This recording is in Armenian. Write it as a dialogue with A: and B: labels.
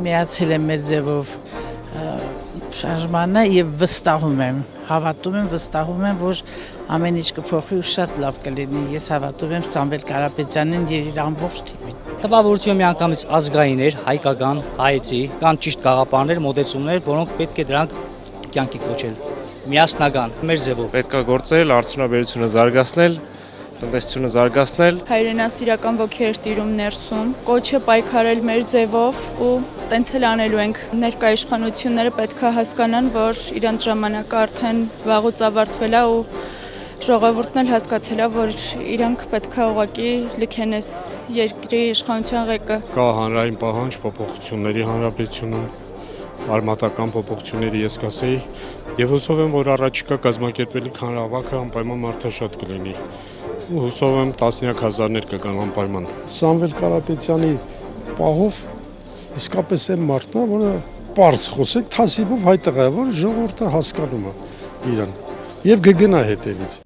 A: միացել եմ մեր ձևով շարժմանը եւ հավատում եմ, որ ամեն ինչ կփոխվի ու շատ լավ կլինի։ Ես հավատում եմ Սամվել Կարապետյանին եւ իր ամբողջ թիմին։
B: Տպավորությունը միանգամից ազգային էր, հայկական, հայեցի, կան ճիշտ գաղափարներ, մոտեցումներ, որոնք պետք է դրանք կյանքի կոչել։ Միասնական, մեր ձևով։
C: Պետք է գործել, արդյունաբերությունը զարգացնել, տնտեսությունը զարգացնել։
D: Հայրենասիրական ոգի էր տիրում ներսում, կոչը պայքարել մեր ձևով ու տենց էլ անելու ենք։ Ներկա իշխանությունները պետք է հասկանան, որ իրանց ժամանակը արդեն վաղուց ավարտվել է ու ժողովուրդն էլ հասկացել է, որ իրանք պետք է ուղղակի լքեն այս երկրի իշխանության ղեկը։
E: Կա հանրային պահանջ փոփոխությունների հանրապետությունում, արմատական փոփոխությունների ես կասեի, եւ հուսով եմ, որ առաջիկա կազմակերպվելիք հանրահավաքը անպայման մարդաշատ կլինի։ Ու հուսով եմ տասնյակ հազարներ կգան անպայման։
F: Սամվել Կարապետյանի պահով իսկապես այն մարդն է, որը պարզ խոսեք, թասիբով հայտեղա է, որ ժողովուրդը հասկանում է իրան եւ կգնա հետևից։